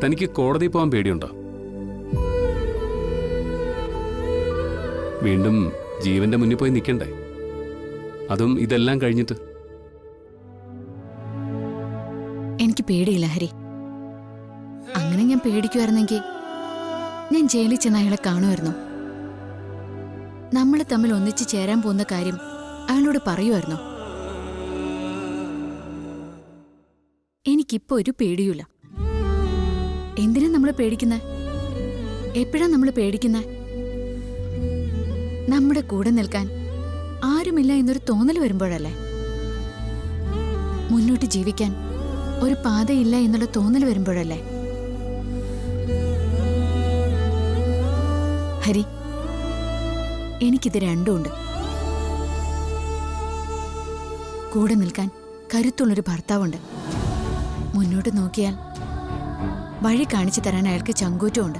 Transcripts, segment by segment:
തനിക്ക് കോടതി പോകാൻ പേടിയുണ്ടോ? വീണ്ടും ജീവന്റെ മുന്നിൽ പോയി നിൽക്കണ്ടേ? അതും ഇതെല്ലാം കഴിഞ്ഞിട്ട്. എനിക്ക് പേടിയില്ല ഹരി. അങ്ങനെ ഞാൻ പേടിക്കുമായിരുന്നെങ്കിൽ ഞാൻ ജയിലിൽ ചെന്ന് അയാളെ കാണുമായിരുന്നു. നമ്മൾ തമ്മിൽ ഒന്നിച്ച് ചേരാൻ പോകുന്ന കാര്യം അയാളോട് പറയുമായിരുന്നു. എനിക്കിപ്പോ ഒരു പേടിയുമില്ല. എന്തിനാ നമ്മൾ പേടിക്കുന്നേ? എപ്പോഴാ നമ്മൾ പേടിക്കുന്നേ? നമ്മുടെ കൂടെ നിൽക്കാൻ ആരുമില്ല എന്നൊരു തോന്നൽ വരുമ്പോഴല്ലേ? മുന്നോട്ട് ജീവിക്കാൻ ഒരു പാതയില്ല എന്നുള്ള തോന്നൽ വരുമ്പോഴല്ലേ? ഹരി, എനിക്കിത് രണ്ടുമുണ്ട്. കൂടെ നിൽക്കാൻ കരുത്തുള്ളൊരു ഭർത്താവുണ്ട്. മുന്നോട്ട് നോക്കിയാൽ വഴി കാണിച്ചു തരാൻ അയാൾക്ക് ചങ്കൂറ്റമുണ്ട്.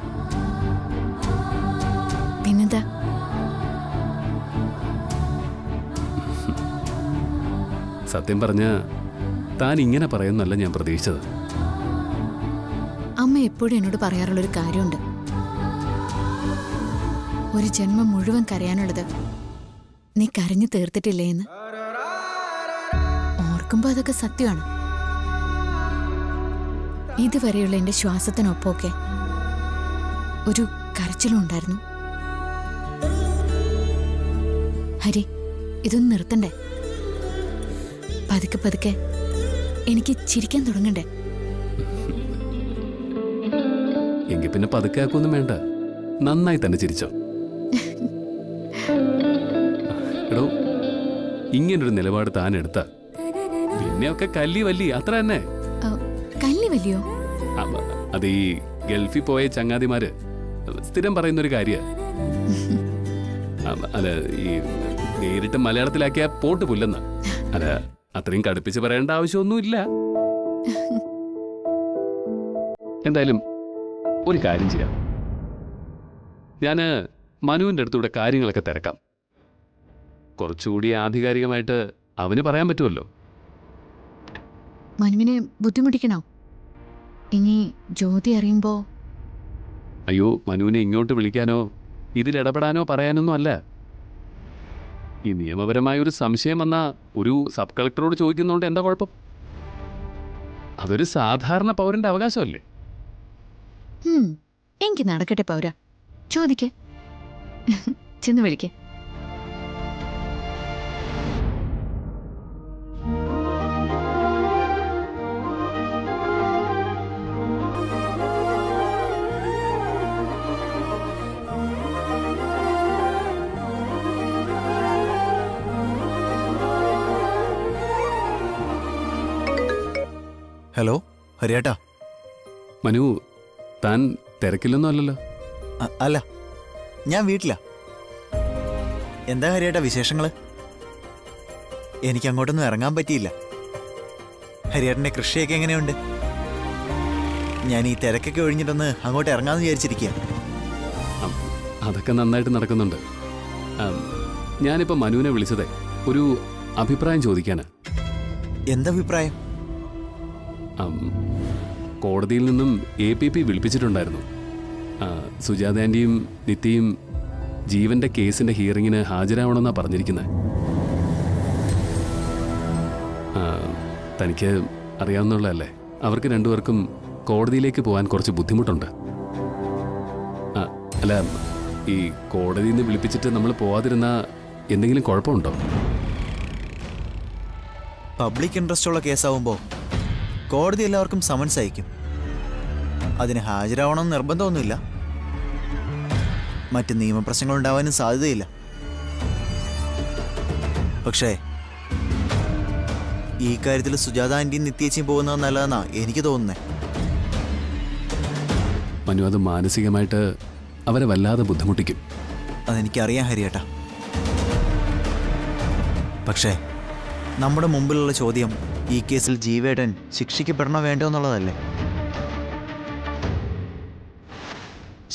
പിന്നെന്താ? സത്യം പറഞ്ഞ താൻ ഇങ്ങനെ പറയുന്നല്ല ഞാൻ പ്രതീക്ഷിച്ചത്. അമ്മ എപ്പോഴും എന്നോട് പറയാറുള്ളൊരു കാര്യമുണ്ട്. ഒരു ജന്മം മുഴുവൻ കരയാനുള്ളത് നീ കരഞ്ഞു തീർത്തിട്ടില്ലേ എന്ന്. ഓർക്കുമ്പോ അതൊക്കെ സത്യമാണ്. ഇതുവരെയുള്ള എന്റെ ശ്വാസത്തിനൊപ്പമൊക്കെ ഒരു കരച്ചിലും ഉണ്ടായിരുന്നു. ഹരി, ഇതൊന്നും നിർത്തണ്ടേ? പതുക്കെ പതുക്കെ എനിക്ക് ചിരിക്കാൻ തുടങ്ങണ്ടേ? എങ്കിൽ പിന്നെ പതുക്കെ ആക്കൊന്നും വേണ്ട, നന്നായി തന്നെ ചിരിച്ചോ. എടോ, ഇങ്ങനൊരു നിലപാട് താൻ എടുത്ത പിന്നെയൊക്കെ കല്ലി വല്ലി അത്ര തന്നെ. കല്ലി വല്ലിയോ? അത് ഈ ഗൾഫിൽ പോയ ചങ്ങാതിമാര് സ്ഥിരം പറയുന്നൊരു കാര്യ. അല്ല, ഈ നേരിട്ട് മലയാളത്തിലാക്കിയ പോട്ട് പുല്ലെന്ന. അല്ല, അത്രയും കടുപ്പിച്ച് പറയേണ്ട ആവശ്യമൊന്നുമില്ല. എന്തായാലും ഒരു കാര്യം ചെയ്യാം, ഞാന് മനുവിൻ്റെ അടുത്തൂടെ കാര്യങ്ങളൊക്കെ തിരക്കാം. കുറച്ചുകൂടി ആധികാരികമായിട്ട് അവന് പറയാൻ പറ്റുമല്ലോ. മനുവിനെ ബുദ്ധിമുട്ടിക്കണോ? ഇനി ജ്യോതി അറിയുമ്പോ? അയ്യോ, മനുവിനെ ഇങ്ങോട്ട് വിളിക്കാനോ ഇതിലിടപെടാനോ പറയാനൊന്നും അല്ല. ഈ നിയമപരമായ ഒരു സംശയം വന്നാ ഒരു സബ് കളക്ടറോട് ചോദിക്കുന്നതുകൊണ്ട് എന്താ കുഴപ്പം? അതൊരു സാധാരണ പൗരന്റെ അവകാശമല്ലേ? എനിക്ക് നടക്കട്ടെ പൗര, ചോദിക്കേ. ചെന്ന് വിളിക്കേ. ഹലോ, ഹരിയേട്ടാ. മനു, താൻ തിരക്കില്ലൊന്നും അല്ലല്ലോ? അല്ല, ഞാൻ വീട്ടിലാ. എന്താ ഹരിയേട്ടാ വിശേഷങ്ങൾ? എനിക്ക് അങ്ങോട്ടൊന്നും ഇറങ്ങാൻ പറ്റിയില്ല. ഹരിയേട്ടൻ്റെ കൃഷിയൊക്കെ എങ്ങനെയുണ്ട്? ഞാൻ ഈ തിരക്കൊക്കെ ഒഴിഞ്ഞിട്ടൊന്ന് അങ്ങോട്ട് ഇറങ്ങാമെന്ന് വിചാരിച്ചിരിക്കുക. അതൊക്കെ നന്നായിട്ട് നടക്കുന്നുണ്ട്. ഞാനിപ്പോൾ മനുവിനെ വിളിച്ചതേ ഒരു അഭിപ്രായം ചോദിക്കാനാ. എന്തഭിപ്രായം? കോടതിയിൽ നിന്നും APP വിളിപ്പിച്ചിട്ടുണ്ടായിരുന്നു. സുജാത ആൻറ്റിയും നിത്യയും ജീവന്റെ കേസിന്റെ ഹിയറിങ്ങിന് ഹാജരാവണമെന്നാണ് പറഞ്ഞിരിക്കുന്നത്. തനിക്ക് അറിയാവുന്നതല്ലേ, അവർക്ക് രണ്ടുപേർക്കും കോടതിയിലേക്ക് പോകാൻ കുറച്ച് ബുദ്ധിമുട്ടുണ്ട്. അല്ല, ഈ കോടതിയിൽ നിന്ന് വിളിപ്പിച്ചിട്ട് നമ്മൾ പോവാതിരുന്ന എന്തെങ്കിലും കുഴപ്പമുണ്ടോ? പബ്ലിക് ഇൻട്രസ്റ്റ് ഉള്ള കേസാവുമ്പോൾ കോടതി എല്ലാവർക്കും സമൻസ് അയക്കും. അതിന് ഹാജരാവണമെന്ന് നിർബന്ധമൊന്നുമില്ല. മറ്റ് നിയമപ്രശ്നങ്ങൾ ഉണ്ടാവാനും സാധ്യതയില്ല. പക്ഷേ ഈ കാര്യത്തിൽ സുജാത ആൻറ്റിയും നിത്യേച്ചിയും പോകുന്നത് നല്ലതെന്നാണ് എനിക്ക് തോന്നുന്നത്. മനു, അത് മാനസികമായിട്ട് അവരെ വല്ലാതെ ബുദ്ധിമുട്ടിക്കും. അതെനിക്കറിയാം ഹരിയേട്ടാ. പക്ഷേ നമ്മുടെ മുമ്പിലുള്ള ചോദ്യം ഈ കേസിൽ ജീവേട്ടൻ ശിക്ഷിക്കപ്പെടണോ വേണ്ടോ എന്നുള്ളതല്ലേ?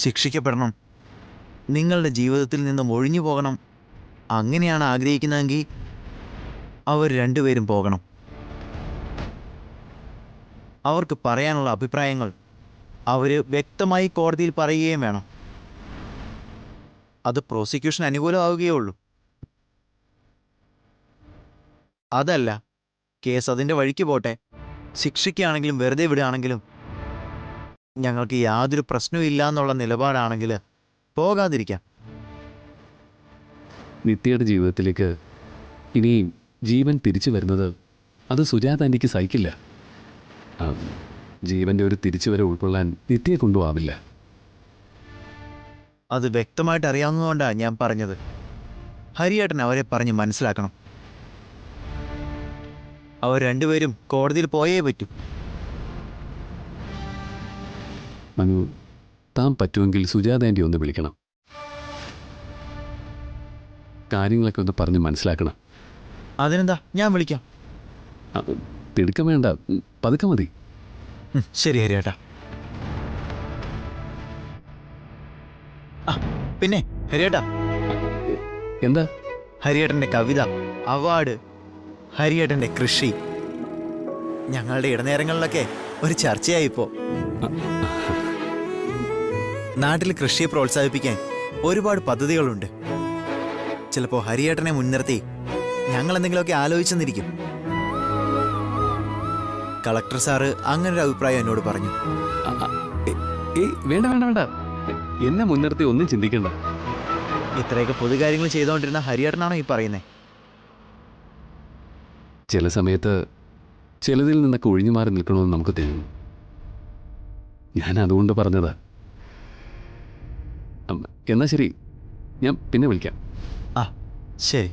ശിക്ഷിക്കപ്പെടണം. നിങ്ങളുടെ ജീവിതത്തിൽ നിന്നും ഒഴിഞ്ഞു പോകണം. അങ്ങനെയാണ് ആഗ്രഹിക്കുന്നതെങ്കിൽ അവർ രണ്ടുപേരും പോകണം. അവർക്ക് പറയാനുള്ള അഭിപ്രായങ്ങൾ അവർ വ്യക്തമായി കോടതിയിൽ പറയുകയും വേണം. അത് പ്രോസിക്യൂഷൻ അനുകൂലമാവുകയേ ഉള്ളൂ. അതല്ല, കേസ് അതിൻ്റെ വഴിക്ക് പോട്ടെ, ശിക്ഷിക്കുകയാണെങ്കിലും വെറുതെ വിടുകയാണെങ്കിലും ഞങ്ങൾക്ക് യാതൊരു പ്രശ്നവും ഇല്ല എന്നുള്ള നിലപാടാണെങ്കിൽ പോകാതിരിക്കാം. നിത്യയുടെ ജീവിതത്തിലേക്ക് ഇനി ജീവൻ തിരിച്ചു വരുന്നത് അത് സുജാത ആൻറ്റിക്ക് സഹിക്കില്ല. ജീവൻ്റെ ഒരു തിരിച്ചുവരെ ഉൾക്കൊള്ളാൻ നിത്യയെ കൊണ്ടുപോവില്ല. അത് വ്യക്തമായിട്ട് അറിയാവുന്നതുകൊണ്ടാണ് ഞാൻ പറഞ്ഞത്. ഹരിയേട്ടൻ അവരെ പറഞ്ഞ് മനസ്സിലാക്കണം. അവർ രണ്ടുപേരും കോടതിയിൽ പോയേ പറ്റൂ. മനു, താൻ പറ്റുമെങ്കിൽ സുജാത ആൻറ്റി ഒന്ന് വിളിക്കണം. കാര്യങ്ങളൊക്കെ ഒന്ന് പറഞ്ഞ് മനസ്സിലാക്കണം. അതിനെന്താ, ഞാൻ വിളിക്കാം. തിടുക്കം വേണ്ട, പതുക്കെ മതി. ശരി ഹരിയേട്ടാ. പിന്നെ ഹരിയേട്ടാ, എന്താ? ഹരിയേട്ടൻ്റെ കവിത, അവാർഡ്, ഹരിയേട്ടൻ്റെ കൃഷി, ഞങ്ങളുടെ ഇടനേരങ്ങളിലൊക്കെ ഒരു ചർച്ചയായിപ്പോ. നാട്ടിൽ കൃഷിയെ പ്രോത്സാഹിപ്പിക്കാൻ ഒരുപാട് പദ്ധതികളുണ്ട്. ചിലപ്പോൾ ഹരിയേട്ടനെ മുൻനിർത്തി ഞങ്ങൾ എന്തെങ്കിലുമൊക്കെ ആലോചിച്ചെന്നിരിക്കും. കളക്ടർ സാറ് അങ്ങനൊരു അഭിപ്രായം എന്നോട് പറഞ്ഞു. വേണ്ട വേണ്ട വേണ്ട, എന്നെ മുൻനിർത്തി ഒന്നും ചിന്തിക്കണ്ട. ഇത്രയൊക്കെ പൊതുകാര്യങ്ങൾ ചെയ്തുകൊണ്ടിരുന്ന ഹരിയേട്ടനാണോ ഈ പറയുന്നത്? ചില സമയത്ത് ചിലതിൽ നിന്നൊക്കെ ഒഴിഞ്ഞു മാറി നിൽക്കണമെന്ന് നമുക്ക് തോന്നും. ഞാൻ അതുകൊണ്ട് പറഞ്ഞതാ. എന്നാ ശരി, ഞാൻ പിന്നെ വിളിക്കാം. ശരി.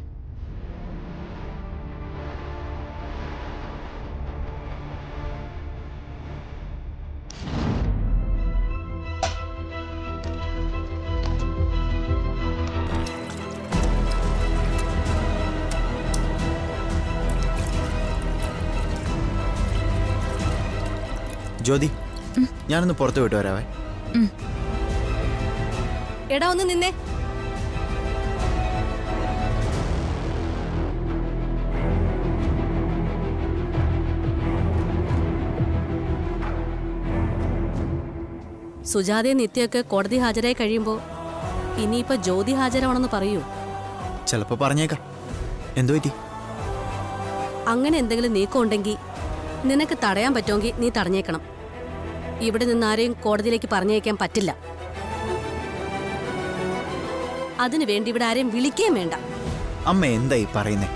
ജ്യോതി, ഞാനൊന്ന് പുറത്തു വിട്ടു വരാവേ. എടാ ഒന്ന് നിന്നേ. സുജാതയെ നിത്യൊക്കെ കോടതി ഹാജരായി കഴിയുമ്പോൾ ഇനിയിപ്പോ ജ്യോതി ഹാജരാവണമെന്ന് പറയൂ. ചിലപ്പോ പറഞ്ഞേക്കാം. എന്തു പറ്റി? അങ്ങനെ എന്തെങ്കിലും നീക്കം ഉണ്ടെങ്കിൽ നിനക്ക് തടയാൻ പറ്റുമെങ്കിൽ നീ തടഞ്ഞേക്കണം. ഇവിടെ നിന്ന് ആരെയും കോടതിയിലേക്ക് പറഞ്ഞേക്കാൻ പറ്റില്ല. അതിനു വേണ്ടി ഇവിടെ ആരെയും വിളിക്കുകയും വേണ്ട. അമ്മ എന്തായി പറയുന്നേ?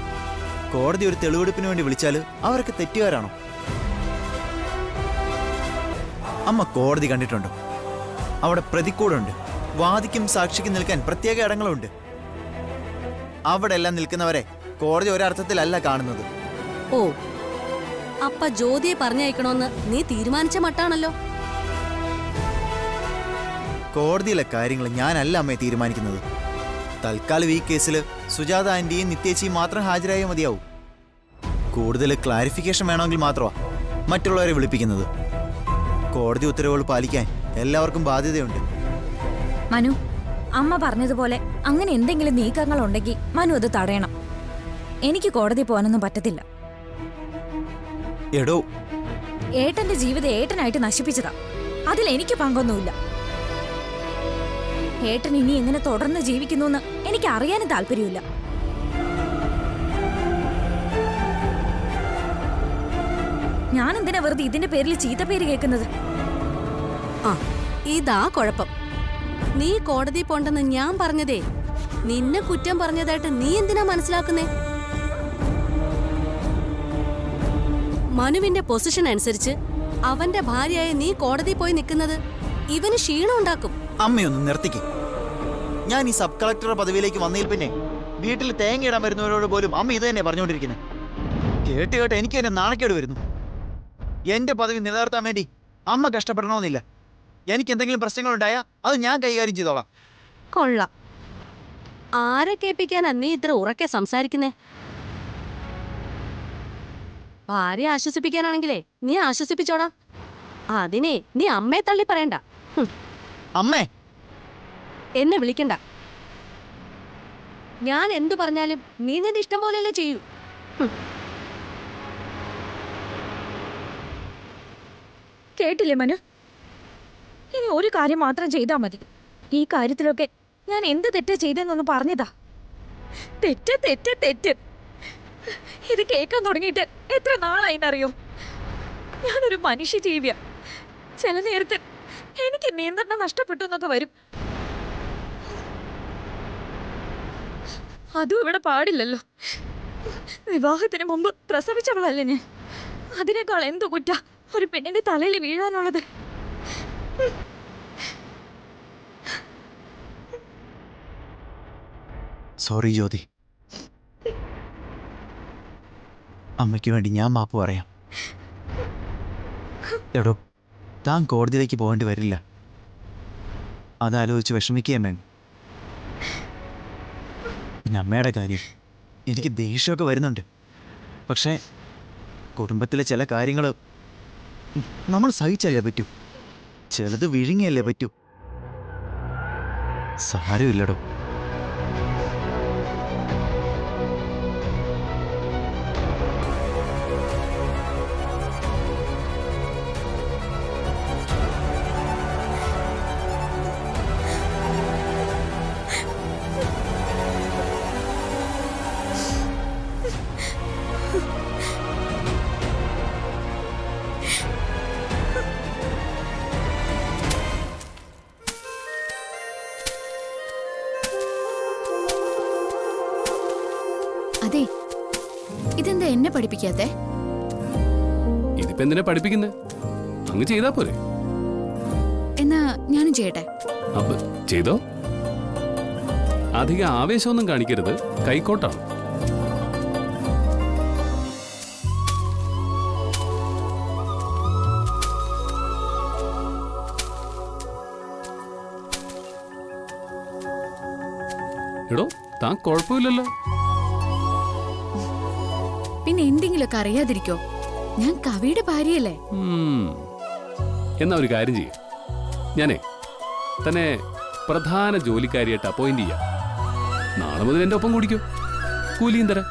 കോടതി ഒരു തെളിവെടുപ്പിന് വേണ്ടി വിളിച്ചാൽ അവരൊക്കെ തെറ്റുകാരാണോ? അമ്മ കോടതി കണ്ടിട്ടുണ്ടോ? അവിടെ പ്രതിക്കൂടുണ്ട്. വാദിക്കും സാക്ഷിക്കും നിൽക്കാൻ പ്രത്യേക ഇടങ്ങളുണ്ട്. അവിടെ എല്ലാം നിൽക്കുന്നവരെ കോടതി ഒരർത്ഥത്തിലല്ല കാണുന്നത്. ഓ, അപ്പ ജ്യോതിയെ പറഞ്ഞയക്കണോന്ന് നീ തീരുമാനിച്ച മട്ടാണല്ലോ. കോടതിയിലെ കാര്യങ്ങൾ ഞാനല്ല അമ്മയെ തീരുമാനിക്കുന്നത്. തൽക്കാലം ഈ കേസിൽ സുജാത ആന്റിയും നിത്യേച്ചിയും മാത്രം ഹാജരായാൽ മതിയാവും. കൂടുതൽ ക്ലാരിഫിക്കേഷൻ വേണമെങ്കിൽ മാത്രമാണ് മറ്റുള്ളവരെ വിളിപ്പിക്കുന്നത്. കോടതി ഉത്തരവുകൾ പാലിക്കാൻ എല്ലാവർക്കും ബാധ്യതയുണ്ട്. മനു, അമ്മ പറഞ്ഞതുപോലെ അങ്ങനെ എന്തെങ്കിലും നീക്കങ്ങൾ ഉണ്ടെങ്കിൽ മനു അത് തടയണം. എനിക്ക് കോടതി പോകാനൊന്നും പറ്റത്തില്ല. എടോ, ഏട്ടന്റെ ജീവിതം ഏട്ടനായിട്ട് നശിപ്പിച്ചതാ. അതിൽ എനിക്ക് പങ്കൊന്നുമില്ല. ഏട്ടൻ ഇനി എങ്ങനെ തുടർന്ന് ജീവിക്കുന്നു എനിക്ക് അറിയാനും താല്പര്യമില്ല. ഞാൻ എന്തിനാ വെറുതെ ഇതിന്റെ പേരിൽ ചീത്തപ്പേര് കേൾക്കുന്നത്? ആ, ഇതാ കുഴപ്പം. നീ കോടതി പോണ്ടെന്ന് ഞാൻ പറഞ്ഞതേ നിന്നെ കുറ്റം പറഞ്ഞതായിട്ട് നീ എന്തിനാ മനസ്സിലാക്കുന്നേ? മനുവിന്റെ പൊസിഷൻ അനുസരിച്ച് അവന്റെ ഭാര്യയായ നീ കോടതി പോയി നിൽക്കുന്നത് ഇവന് ക്ഷീണം ഉണ്ടാക്കും. അമ്മയൊന്ന് നിർത്തിക്ക്. ഞാൻ ഈ സബ് കളക്ടർ പദവിയിലേക്ക് വന്നതിൽ പിന്നെ വീട്ടിൽ തേങ്ങയിടാൻ വരുന്നവരോട് പോലും അമ്മ ഇത് തന്നെ പറഞ്ഞുകൊണ്ടിരിക്കുന്നത്. കേട്ട് കേട്ട് എനിക്ക് തന്നെ നാണക്കേട് വരുന്നു. എന്റെ പദവി നിലനിർത്താൻ വേണ്ടി അമ്മ കഷ്ടപ്പെടണമെന്നില്ല. എനിക്ക് എന്തെങ്കിലും പ്രശ്നങ്ങളുണ്ടായാൽ അത് ഞാൻ കൈകാര്യം ചെയ്തോളാം. കൊള്ളാം. ആരെ കേൾപ്പിക്കാനാ നീ ഇത്ര ഉറക്കെ സംസാരിക്കുന്നേ? ഭാര്യ ആശ്വസിപ്പിക്കാനാണെങ്കിലേ നീ ആശ്വസിപ്പിച്ചോടാ. അതിനെ നീ അമ്മയെ തള്ളി പറയണ്ട. അമ്മേ, എന്നെ വിളിക്കണ്ട. ഞാൻ എന്തു പറഞ്ഞാലും നീ നിന്റെ ഇഷ്ടം പോലെയല്ലേ ചെയ്യൂ. കേട്ടില്ലേ മനു? ഇനി ഒരു കാര്യം മാത്രം ചെയ്താൽ മതി. ഈ കാര്യത്തിലൊക്കെ ഞാൻ എന്ത് തെറ്റാ ചെയ്തെന്നൊന്ന് പറഞ്ഞതാ. തെറ്റ് തെറ്റ് തെറ്റ്. ഇത് കേൾക്കാൻ തുടങ്ങിയിട്ട് എത്ര നാളായിന്നറിയോ? ഞാനൊരു മനുഷ്യ ജീവിയാ. ചില നേരത്ത് എനിക്ക് നിയന്ത്രണം നഷ്ടപ്പെട്ടു എന്നൊക്കെ വരും. അതും ഇവിടെ പാടില്ലല്ലോ. വിവാഹത്തിന് മുമ്പ് പ്രസവിച്ചവളല്ലേ ഞാൻ. അതിനേക്കാൾ എന്തു കുറ്റ ഒരു പെണ്ണിന്റെ തലയിൽ വീഴാനുള്ളത്? സോറി ജ്യോതി. അമ്മയ്ക്ക് വേണ്ടി ഞാൻ മാപ്പ് പറയാം. എടോ, താൻ കോടതിയിലേക്ക് പോകേണ്ടി വരില്ല. അതാലോചിച്ച് വിഷമിക്കുകയും വേണം. പിന്നെ അമ്മയുടെ കാര്യം എനിക്ക് ദേഷ്യമൊക്കെ വരുന്നുണ്ട്. പക്ഷേ കുടുംബത്തിലെ ചില കാര്യങ്ങൾ നമ്മൾ സഹിച്ചല്ലേ പറ്റൂ. ചിലത് വിഴുങ്ങിയല്ലേ പറ്റൂ. സാരമില്ലടോ. അതെ, ഇതെന്താ എന്നെ പഠിപ്പിക്കാത്തെ? ഇതിപ്പോ എന്തിനാ പഠിപ്പിക്കുന്നേ? അങ്ങ് ചെയ്താ പോരെ. എന്നാ ഞാനും ചെയ്യട്ടെ. അപ്പൊ ചെയ്തോ. അധികം ആവേശമൊന്നും കാണിക്കരുത്, കൈക്കോട്ടാണ്. എടോ, താൻ കുഴപ്പമില്ലല്ലോ. പിന്നെ എന്തെങ്കിലുമൊക്കെ അറിയാതിരിക്കോ? ഞാൻ കവിയുടെ ഭാര്യയല്ലേ. എന്നാ ഒരു കാര്യം ചെയ്യ, ഞാനേ തന്നെ പ്രധാന ജോലിക്കാരിയായിട്ട് അപ്പോയിന്റ് ചെയ്യാം. നാളെ മുതൽ എന്റെ ഒപ്പം കൂടിക്കോ, കൂലിയും തരാം.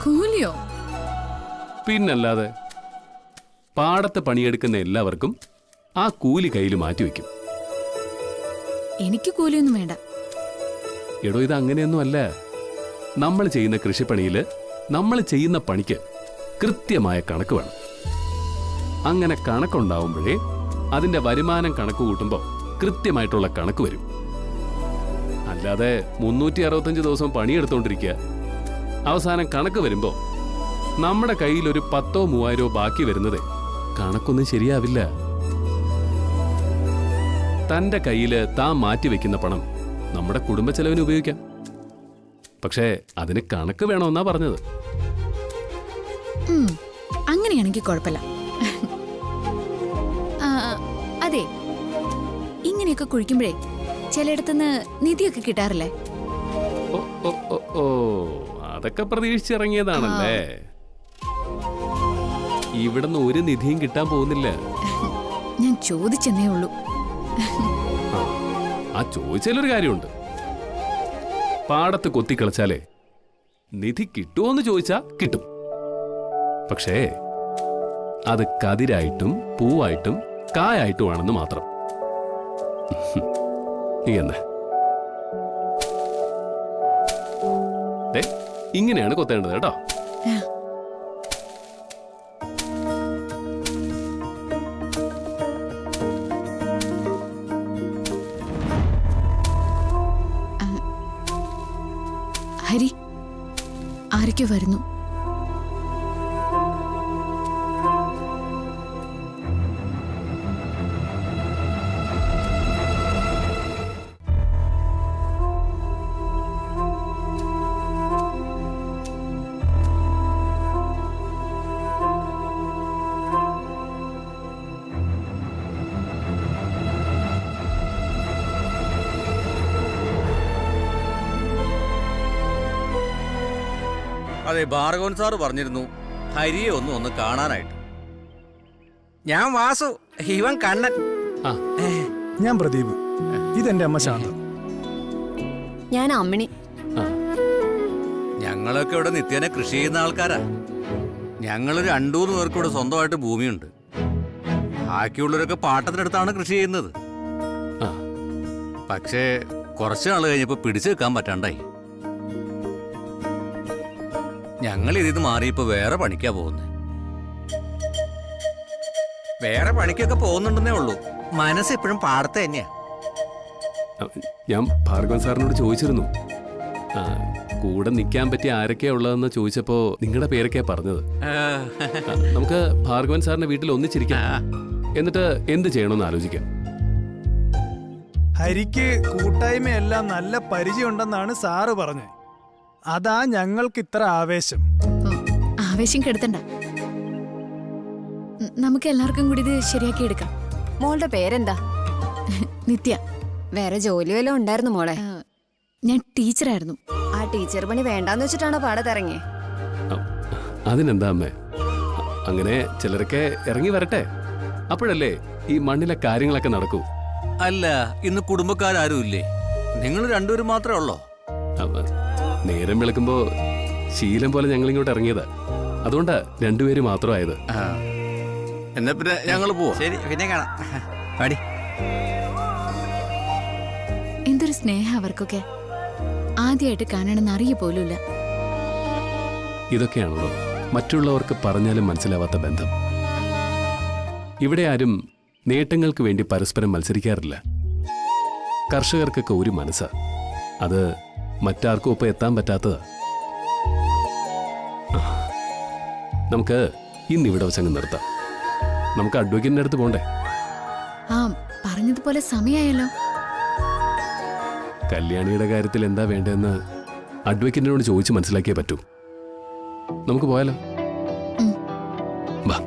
കൂലിയോ? പിന്നല്ലാതെ പാടത്ത് പണിയെടുക്കുന്ന എല്ലാവർക്കും ആ കൂലി കയ്യിൽ മാറ്റിവെക്കും. എനിക്ക് കൂലിയൊന്നും വേണ്ട. എടോ, ഇത് അങ്ങനെയൊന്നും അല്ല. നമ്മൾ ചെയ്യുന്ന കൃഷിപ്പണിയില് നമ്മൾ ചെയ്യുന്ന പണിക്ക് കൃത്യമായ കണക്ക് വേണം. അങ്ങനെ കണക്കുണ്ടാവുമ്പോഴേ അതിന്റെ വരുമാനം കണക്ക് കൂട്ടുമ്പോൾ കൃത്യമായിട്ടുള്ള കണക്ക് വരും. അല്ലാതെ 365 ദിവസം പണിയെടുത്തോണ്ടിരിക്കുക, അവസാനം കണക്ക് വരുമ്പോ നമ്മുടെ കയ്യിൽ ഒരു 10,000 3,000 ബാക്കി വരുന്നത് കണക്കൊന്നും ശരിയാവില്ല. തന്റെ കയ്യില് താൻ മാറ്റിവെക്കുന്ന പണം നമ്മുടെ കുടുംബ ചെലവിന് ഉപയോഗിക്കാം. പക്ഷേ അതിന് കണക്ക് വേണമെന്നാ പറഞ്ഞത്. അങ്ങനെയാണെങ്കിൽ കുഴപ്പമില്ല. അതെ, ഇങ്ങനെയൊക്കെ കുഴിക്കുമ്പോഴേ ചിലയിടത്തുനിന്ന് നിധിയൊക്കെ കിട്ടാറില്ലേ? ഓ ഓ ഓ ഓ, അതൊക്കെ പ്രതീക്ഷിച്ചിറങ്ങിയതാണല്ലേ. ഇവിടുന്ന് ഒരു നിധിയും കിട്ടാൻ പോകുന്നില്ല. ഞാൻ ചോദിച്ചെന്നേ ഉള്ളൂ. ആ ചോദിച്ചാലൊരു കാര്യമുണ്ട്. പാടത്ത് കൊത്തിക്കളച്ചാലേ നിധി കിട്ടുമോന്ന് ചോദിച്ചാ കിട്ടും. പക്ഷേ അത് കതിരായിട്ടും പൂവായിട്ടും കായായിട്ടുമാണെന്ന് മാത്രം. നീ ഇങ്ങനെയാണ് കൊത്തേണ്ടത് കേട്ടോ. ഹരി, ആരൊക്കെ വരുന്നു? അതെ, ഭാർഗവൻ സാറ് പറഞ്ഞിരുന്നു ഹരിയെ ഒന്ന് കാണാനായിട്ട്. ഞാൻ വാസു, ഇവൻ കണ്ണൻ. ഞാൻ പ്രദീപ്, ഇതെന്റെ അമ്മ ശാന്ത. ഞാൻ അമ്മിണി. ഞങ്ങളൊക്കെ ഇവിടെ നിത്യേന കൃഷി ചെയ്യുന്ന ആൾക്കാരാ. ഞങ്ങൾ 2-3 പേർക്ക് ഇവിടെ സ്വന്തമായിട്ട് ഭൂമിയുണ്ട്. ബാക്കിയുള്ളവരൊക്കെ പാട്ടത്തിനടുത്താണ് കൃഷി ചെയ്യുന്നത്. ആ. പക്ഷേ കുറച്ച് നാൾ കഴിഞ്ഞപ്പോ പിടിച്ചു വെക്കാൻ പറ്റാണ്ടായി. ഞങ്ങൾ ഇതിന്ന് മാറിയപ്പോ വേറെ പണിക്കാ പോകുന്നത്. വേറെ പണിക്കൊക്കെ പോകുന്നുണ്ടെന്നേ ഉള്ളൂ, മനസ്സ് എപ്പോഴും പാടത്തെ തന്നെയാ. ഞാൻ ഭാർഗവൻ സാറിനോട് ചോദിച്ചിരുന്നു, കൂടെ നിൽക്കാൻ പറ്റിയ ആരൊക്കെയാ ഉള്ളതെന്ന് ചോദിച്ചപ്പോൾ നിങ്ങളുടെ പേരൊക്കെയാ പറഞ്ഞത്. നമുക്ക് ഭാർഗവൻ സാറിന്റെ വീട്ടിൽ ഒന്നിച്ചിരിക്കാം, എന്നിട്ട് എന്ത് ചെയ്യണമെന്ന് ആലോചിക്കാം. ഹരിക്ക് കൂട്ടായ്മയെല്ലാം നല്ല പരിചയമുണ്ടെന്നാണ് സാറ് പറഞ്ഞത്. അതാ ഞങ്ങൾക്ക് ഇത്ര ആവേശം. ഓ, ആവേശം കെടുത്തണ്ട. നമുക്ക് എല്ലാവർക്കും കൂടി ഇത് ശരിയാക്കി എടുക്കാം. മോളുടെ പേരെന്താ? നിത്യ. വേറെ ജോലി വല്ലതും ഉണ്ടായിരുന്നു മോളെ? ഞാൻ ടീച്ചറായിരുന്നു. ആ ടീച്ചർ പണി വേണ്ടാന്ന് വെച്ചിട്ടാണോ പാടത്തിറങ്ങിയേ? അതിനെന്താ അമ്മേ, അങ്ങനെ ചിലരൊക്കെ ഇറങ്ങി വരട്ടെ, അപ്പോഴല്ലേ ഈ മണ്ണിലെ കാര്യങ്ങളൊക്കെ നടക്കൂ. അല്ല, ഇന്ന് കുടുംബക്കാരും ഇല്ലേ? നിങ്ങൾ രണ്ടുപേരും മാത്രമേ ഉള്ളോ? നേരം വിളക്കുമ്പോ ശീലം പോലെ ഞങ്ങൾ ഇങ്ങോട്ട് ഇറങ്ങിയതാ, അതുകൊണ്ടാ രണ്ടുപേര് മാത്രമായത്. എന്നാ പിന്നെ ഞങ്ങൾ പോവാ. ശരി, പിന്നെ കാണാം. പാടി. എന്തൊരു സ്നേഹം അവർക്കൊക്കെ. ആദ്യമായിട്ട് കാണണമെന്ന് അറിയ പോലുമില്ല. ഇതൊക്കെയാണല്ലോ മറ്റുള്ളവർക്ക് പറഞ്ഞാലും മനസ്സിലാവാത്ത ബന്ധം. ഇവിടെ ആരും നേട്ടങ്ങൾക്ക് വേണ്ടി പരസ്പരം മത്സരിക്കാറില്ല. കർഷകർക്കൊക്കെ ഒരു മനസ്സാ, അത് മറ്റാർക്കും ഒപ്പം എത്താൻ പറ്റാത്തതാ. നമുക്ക് ഇന്നിവിടെ വച്ചങ്ങ് നിർത്താം. നമുക്ക് അഡ്വക്കേറ്റിന്റെ അടുത്ത് പോണ്ടേ? ആ, പറഞ്ഞതുപോലെ സമയമായല്ലോ. കല്യാണിയുടെ കാര്യത്തിൽ എന്താ വേണ്ടതെന്ന് അഡ്വക്കേറ്റിനോട് ചോദിച്ച് മനസ്സിലാക്കിയേ പറ്റൂ. നമുക്ക് പോയാലോ? വാ.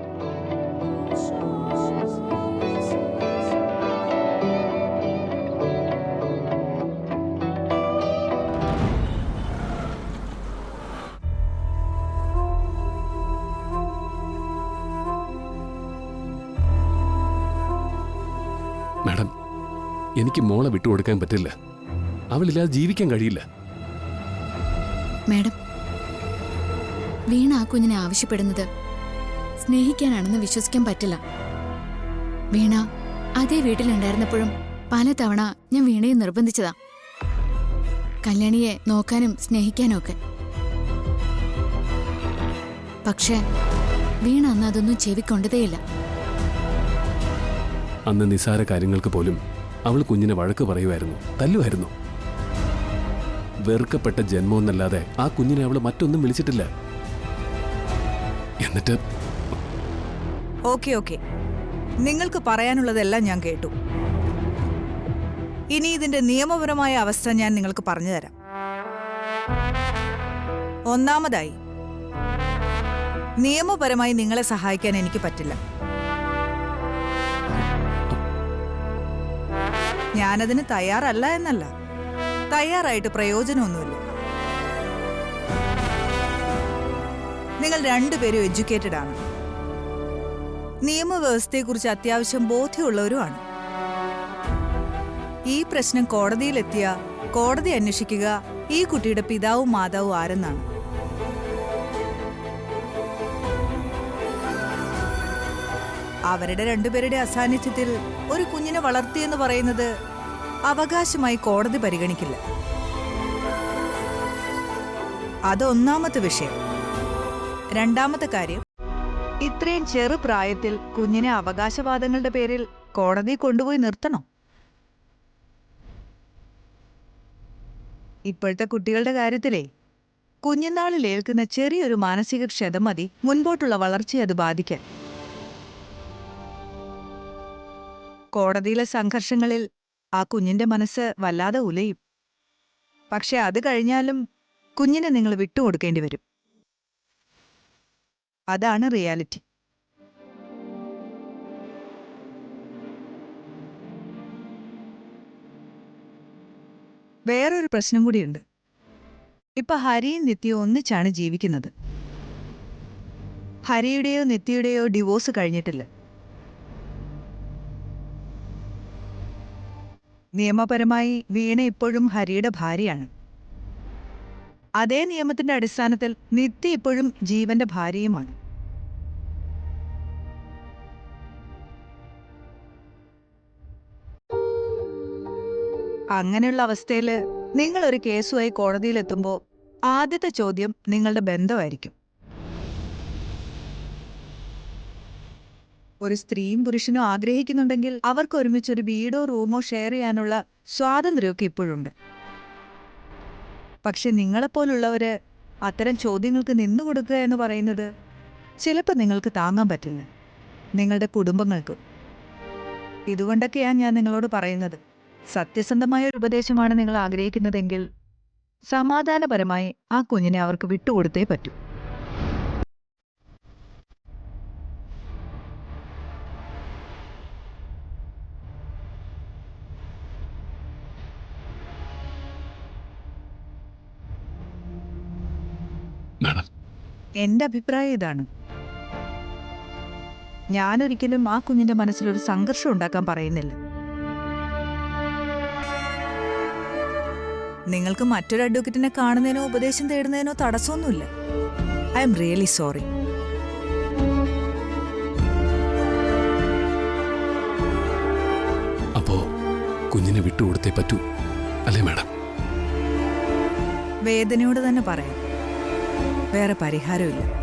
മാഡം, എനിക്ക് മോളെ വിട്ടുകൊടുക്കാൻ പറ്റില്ല. അവളില്ലാതെ ജീവിക്കാൻ കഴിയില്ല. മാഡം, വീണ ആ കുഞ്ഞിനെ ആവശ്യപ്പെടുന്നത് സ്നേഹിക്കാനാണെന്ന് വിശ്വസിക്കാൻ പറ്റില്ല. വീണ അതേ വീട്ടിലുണ്ടായിരുന്നപ്പോഴും പലതവണ ഞാൻ വീണയെ നിർബന്ധിച്ചതാ, കല്യാണിയെ നോക്കാനും സ്നേഹിക്കാനും ഒക്കെ. പക്ഷേ വീണ അന്ന് അതൊന്നും ചെവിക്കൊണ്ടതേയില്ല. അന്ന് നിസ്സാര കാര്യങ്ങൾക്ക് പോലും അവൾ കുഞ്ഞിനെ വഴക്ക് പറയുമായിരുന്നു, തല്ലുമായിരുന്നു. വെറുക്കപ്പെട്ട ജന്മമെന്നല്ലാതെ ആ കുഞ്ഞിനെ അവൾ മറ്റൊന്നും വിളിച്ചിട്ടില്ല. എന്നിട്ട് ഓക്കെ, നിങ്ങൾക്ക് പറയാനുള്ളതെല്ലാം ഞാൻ കേട്ടു. ഇനി ഇതിന്റെ നിയമപരമായ അവസ്ഥ ഞാൻ നിങ്ങൾക്ക് പറഞ്ഞു തരാം. ഒന്നാമതായി, നിയമപരമായി നിങ്ങളെ സഹായിക്കാൻ എനിക്ക് പറ്റില്ല. ഞാനതിന് തയ്യാറല്ല എന്നല്ല, തയ്യാറായിട്ട് പ്രയോജനമൊന്നുമില്ല. നിങ്ങൾ രണ്ടുപേരും എഡ്യൂക്കേറ്റഡ് ആണ്, നിയമവ്യവസ്ഥയെക്കുറിച്ച് അത്യാവശ്യം ബോധ്യമുള്ളവരുമാണ്. ഈ പ്രശ്നം കോടതിയിലെത്തിയ കോടതി അന്വേഷിക്കുക ഈ കുട്ടിയുടെ പിതാവും മാതാവും ആരെന്നാണ്. അവരുടെ രണ്ടുപേരുടെ അസാന്നിധ്യത്തിൽ ഒരു കുഞ്ഞിനെ വളർത്തിയെന്ന് പറയുന്നത് അവകാശമായി കോടതി പരിഗണിക്കില്ല. അതൊന്നാമത്തെ വിഷയം. രണ്ടാമത്തെ കാര്യം, ഇത്രയും ചെറുപ്രായത്തിൽ കുഞ്ഞിനെ അവകാശവാദങ്ങളുടെ പേരിൽ കോടതി കൊണ്ടുപോയി നിർത്തണോ? ഇപ്പോഴത്തെ കുട്ടികളുടെ കാര്യത്തിലേ കുഞ്ഞുനാളിൽ ഏൽക്കുന്ന ചെറിയൊരു മാനസിക ക്ഷതം മതി മുൻപോട്ടുള്ള വളർച്ചയെ അത് ബാധിക്കാൻ. കോടതിയിലെ സംഘർഷങ്ങളിൽ ആ കുഞ്ഞിന്റെ മനസ്സ് വല്ലാതെ ഉലയും. പക്ഷെ അത് കഴിഞ്ഞാലും കുഞ്ഞിനെ നിങ്ങൾ വിട്ടുകൊടുക്കേണ്ടി വരും. അതാണ് റിയാലിറ്റി. വേറൊരു പ്രശ്നം കൂടിയുണ്ട്. ഇപ്പൊ ഹരിയും നിത്യയും ഒന്നിച്ചാണ് ജീവിക്കുന്നത്. ഹരിയുടെയോ നിത്യയുടെയോ ഡിവോഴ്സ് കഴിഞ്ഞിട്ടില്ല. നിയമപരമായി വീണ ഇപ്പോഴും ഹരിയുടെ ഭാര്യയാണ്. അതേ നിയമത്തിന്റെ അടിസ്ഥാനത്തിൽ നിത്യ ഇപ്പോഴും ജീവന്റെ ഭാര്യയുമാണ്. അങ്ങനെയുള്ള അവസ്ഥയിൽ നിങ്ങൾ ഒരു കേസുമായി കോടതിയിലെത്തുമ്പോൾ ആദ്യത്തെ ചോദ്യം നിങ്ങളുടെ ബന്ധമായിരിക്കും. ഒരു സ്ത്രീയും പുരുഷനും ആഗ്രഹിക്കുന്നുണ്ടെങ്കിൽ അവർക്ക് ഒരുമിച്ച് ഒരു വീടോ റൂമോ ഷെയർ ചെയ്യാനുള്ള സ്വാതന്ത്ര്യമൊക്കെ ഇപ്പോഴുണ്ട്. പക്ഷെ നിങ്ങളെപ്പോലുള്ളവര് അത്തരം ചോദ്യങ്ങൾക്ക് നിന്നുകൊടുക്കുക എന്ന് പറയുന്നത് ചിലപ്പോൾ നിങ്ങൾക്ക് താങ്ങാൻ പറ്റില്ല, നിങ്ങളുടെ കുടുംബങ്ങൾക്ക്. ഇതുകൊണ്ടൊക്കെയാണ് ഞാൻ നിങ്ങളോട് പറയുന്നത്, സത്യസന്ധമായ ഒരു ഉപദേശമാണ് നിങ്ങൾ ആഗ്രഹിക്കുന്നതെങ്കിൽ സമാധാനപരമായി ആ കുഞ്ഞിനെ അവർക്ക് വിട്ടുകൊടുത്തേ പറ്റൂ. മാഡം, എന്റെ അഭിപ്രായം ഇതാണ്. ഞാനൊരിക്കലും ആ കുഞ്ഞിന്റെ മനസ്സിലൊരു സംഘർഷം ഉണ്ടാക്കാൻ പറയുന്നില്ല. നിങ്ങൾക്ക് മറ്റൊരു അഡ്വക്കറ്റിനെ കാണുന്നതിനോ ഉപദേശം തേടുന്നതിനോ തടസ്സമൊന്നുമില്ല. I am really sorry. അപ്പോ കുഞ്ഞിനെ വിട്ടുകൊടുത്തേ പറ്റൂ അല്ലേ മാഡം? വേദനയോട് തന്നെ പറയാം, വേറെ പരിഹാരമില്ല.